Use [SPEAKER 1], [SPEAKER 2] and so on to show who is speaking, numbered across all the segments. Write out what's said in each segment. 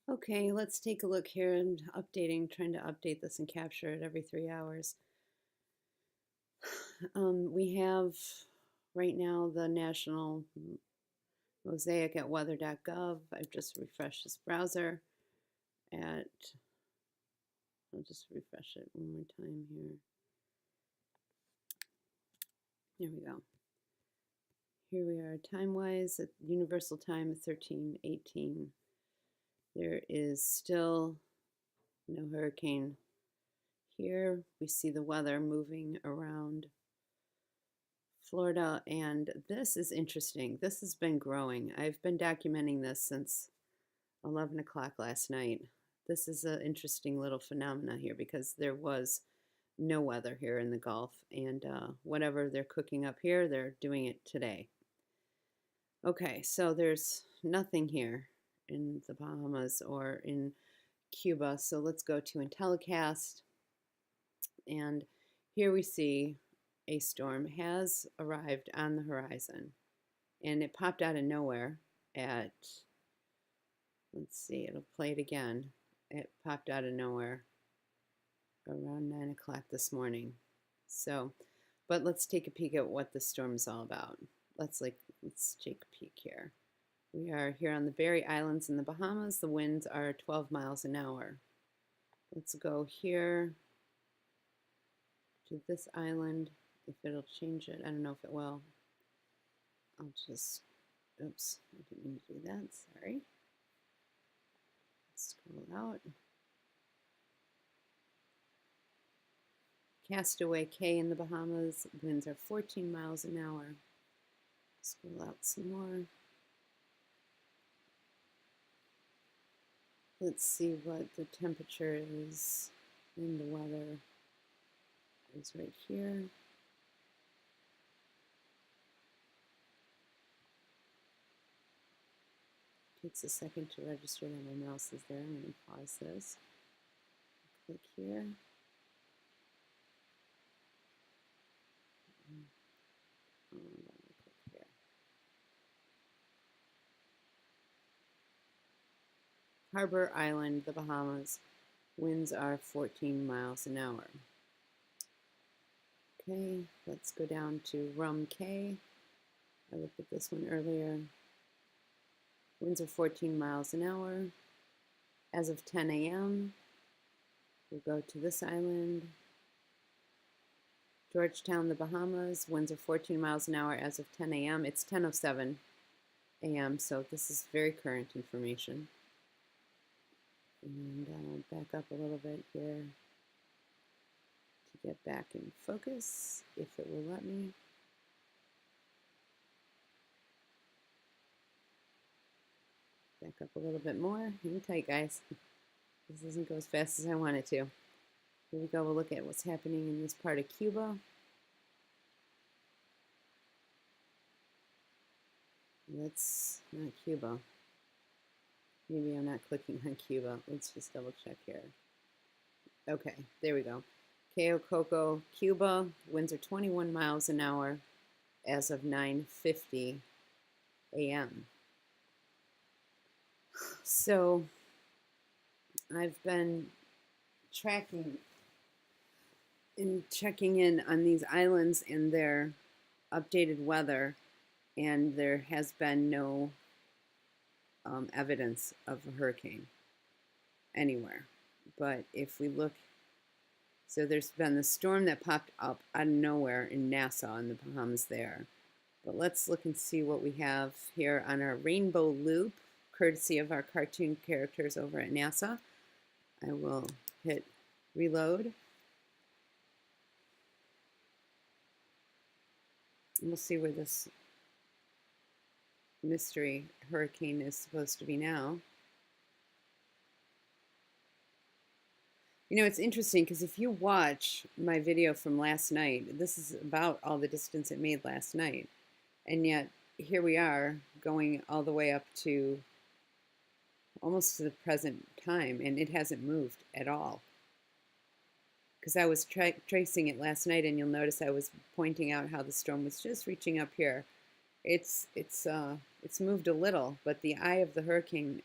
[SPEAKER 1] Okay, let's take a look here and trying to update this and capture it every 3 hours. We have right now the national mosaic at weather.gov. I've just refreshed this browser at, I'll just refresh it one more time here. There we go. Here we are time-wise at universal time 13:18. There is still no hurricane here. We see the weather moving around Florida, and this is interesting. This has been growing. I've been documenting this since 11 o'clock last night. This is an interesting little phenomena here because there was no weather here in the Gulf, and whatever they're cooking up here, they're doing it today. Okay, so there's nothing here in the Bahamas or in Cuba, so let's go to IntelliCast, and here we see a storm has arrived on the horizon, and it popped out of nowhere at, let's see, it'll play it again. It popped out of nowhere around 9 o'clock this morning. So, but let's take a peek at what the storm is all about. Let's take a peek here. We are here on the Berry Islands in the Bahamas. The winds are 12 miles an hour. Let's go here to this island. If it'll change it, I don't know if it will. I'll just, oops, I didn't mean to do that, sorry. Scroll out. Castaway Cay in the Bahamas, winds are 14 miles an hour. Scroll out some more. Let's see what the temperature is and the weather is right here. Takes a second to register that my mouse is there. I'm going to pause this. Click here. Click here. Harbor Island, the Bahamas. Winds are 14 miles an hour. Okay, let's go down to Rum Cay. I looked at this one earlier. Winds are 14 miles an hour. As of 10 a.m., we'll go to this island. Georgetown, the Bahamas. Winds are 14 miles an hour as of 10 a.m. It's 10:07 a.m., so this is very current information. And I'll back up a little bit here to get back in focus, if it will let me. Back up a little bit more. Hang tight, guys. This doesn't go as fast as I want it to. Here we go. We'll look at what's happening in this part of Cuba. That's not Cuba. Maybe I'm not clicking on Cuba. Let's just double check here. Okay, there we go. Cayo Coco, Cuba. Winds are 21 miles an hour as of 9:50 a.m. So I've been tracking and checking in on these islands and their updated weather, and there has been no evidence of a hurricane anywhere. But if we look, so there's been the storm that popped up out of nowhere in Nassau in the Bahamas there. But let's look and see what we have here on our rainbow loop, courtesy of our cartoon characters over at NASA. I will hit reload. And we'll see where this mystery hurricane is supposed to be now. You know, it's interesting because if you watch my video from last night, this is about all the distance it made last night. And yet, here we are going all the way up to almost to the present time, and it hasn't moved at all. Because I was tracing it last night, and you'll notice I was pointing out how the storm was just reaching up here. It's moved a little, but the eye of the hurricane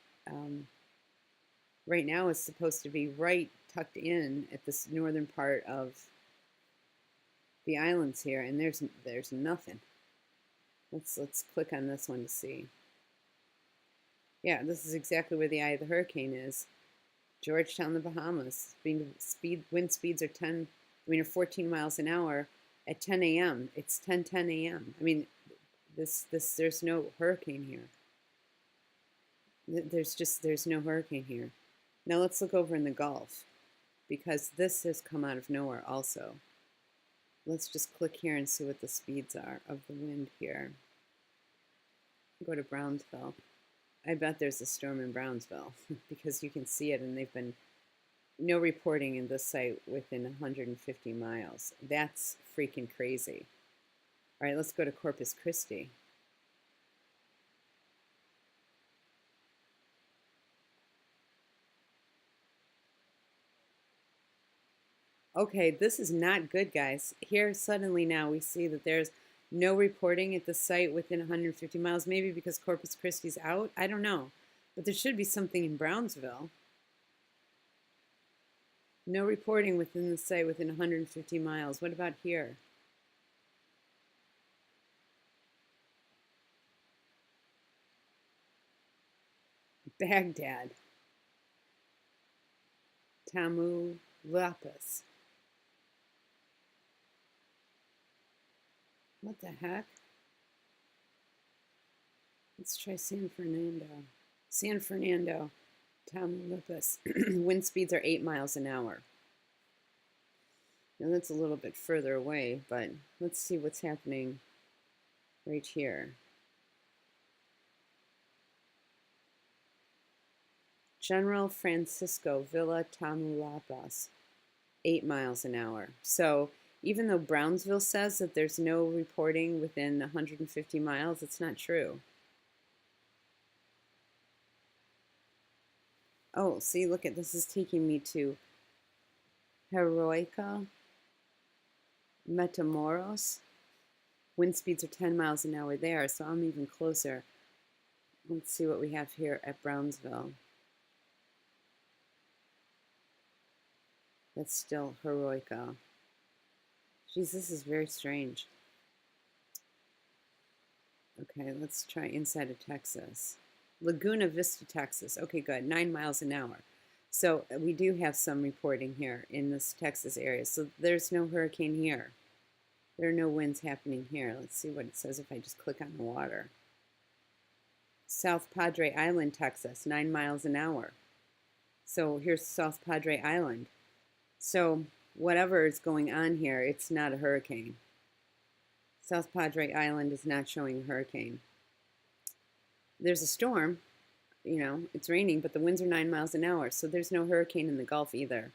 [SPEAKER 1] right now is supposed to be right tucked in at this northern part of the islands here, and there's nothing. Let's click on this one to see. Yeah, this is exactly where the eye of the hurricane is. Georgetown, the Bahamas. Wind speeds are 14 miles an hour at 10 a.m. It's 10:10 a.m. I mean, there's no hurricane here. There's no hurricane here. Now let's look over in the Gulf, because this has come out of nowhere also. Let's just click here and see what the speeds are of the wind here. Go to Brownsville. I bet there's a storm in Brownsville because you can see it, and they've been no reporting in this site within 150 miles. That's freaking crazy. All right, let's go to Corpus Christi. Okay, this is not good, guys. Here, suddenly now we see that there's no reporting at the site within 150 miles, maybe because Corpus Christi's out. I don't know. But there should be something in Brownsville. No reporting within the site within 150 miles. What about here? Baghdad. Tamaulipas. What the heck? Let's try San Fernando. San Fernando, Tamaulipas. Wind speeds are 8 miles an hour. Now that's a little bit further away, but let's see what's happening right here. General Francisco Villa Tamaulipas, 8 miles an hour. So even though Brownsville says that there's no reporting within 150 miles, it's not true. Oh, see, look at this is taking me to Heroica, Matamoros. Wind speeds are 10 miles an hour there, so I'm even closer. Let's see what we have here at Brownsville. That's still Heroica. Geez, this is very strange. Okay, let's try inside of Texas. Laguna Vista, Texas. Okay, good. 9 miles an hour. So we do have some reporting here in this Texas area. So there's no hurricane here. There are no winds happening here. Let's see what it says if I just click on the water. South Padre Island, Texas, 9 miles an hour. So here's South Padre Island. So whatever is going on here, it's not a hurricane. South Padre Island is not showing a hurricane. There's a storm, you know, it's raining, but the winds are 9 miles an hour, so there's no hurricane in the Gulf either.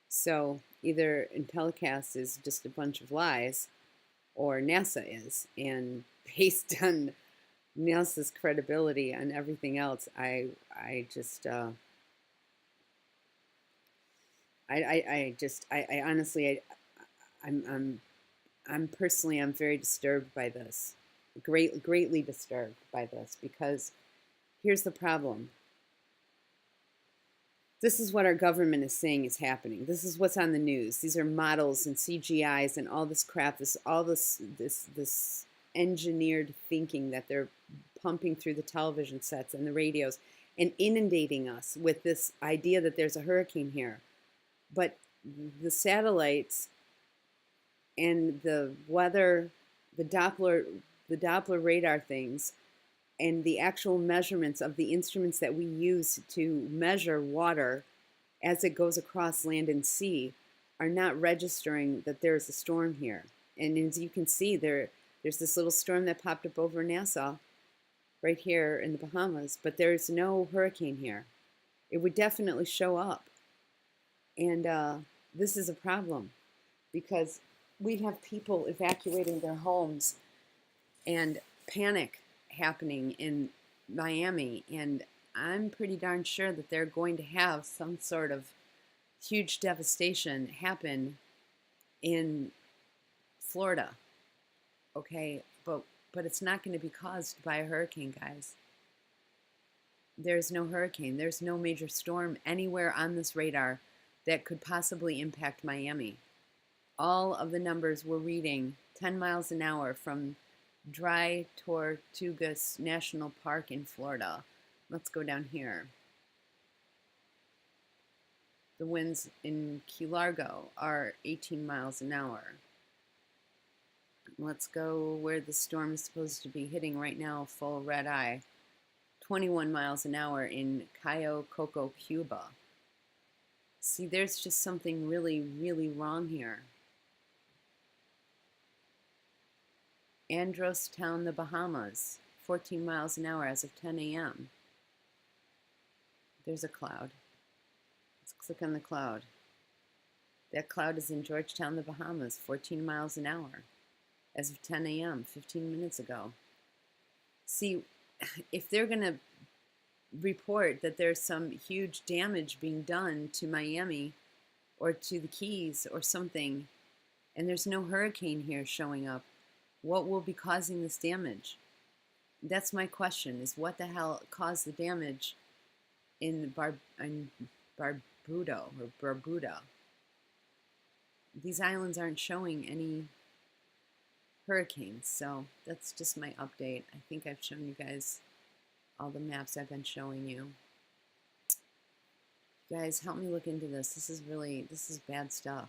[SPEAKER 1] So either Intellicast is just a bunch of lies, or NASA is, and based on NASA's credibility and everything else, I honestly, I'm personally, I'm very disturbed by this, greatly disturbed by this, because here's the problem. This is what our government is saying is happening. This is what's on the news. These are models and CGIs and all this crap. This engineered thinking that they're pumping through the television sets and the radios and inundating us with this idea that there's a hurricane here. But the satellites and the weather, the Doppler radar things, and the actual measurements of the instruments that we use to measure water as it goes across land and sea are not registering that there's a storm here. And as you can see, there's this little storm that popped up over Nassau right here in the Bahamas, but there's no hurricane here. It would definitely show up. And this is a problem because we have people evacuating their homes and panic happening in Miami, and I'm pretty darn sure that they're going to have some sort of huge devastation happen in Florida. Okay, but it's not going to be caused by a hurricane, guys. there's no hurricane. There's no major storm anywhere on this radar that could possibly impact Miami. All of the numbers we're reading 10 miles an hour from Dry Tortugas National Park in Florida. Let's go down here. The winds in Key Largo are 18 miles an hour. Let's go where the storm is supposed to be hitting right now, full red eye. 21 miles an hour in Cayo Coco, Cuba. See, there's just something really, really wrong here. Andros Town, the Bahamas, 14 miles an hour as of 10 a.m. There's a cloud. Let's click on the cloud. That cloud is in Georgetown, the Bahamas, 14 miles an hour as of 10 a.m., 15 minutes ago. See, if they're going to report that there's some huge damage being done to Miami or to the Keys or something, and there's no hurricane here showing up, what will be causing this damage? That's my question, is what the hell caused the damage in Barbuda? These islands aren't showing any hurricanes, so that's just my update. I think I've shown you guys all the maps I've been showing you. You guys, help me look into this. This is bad stuff.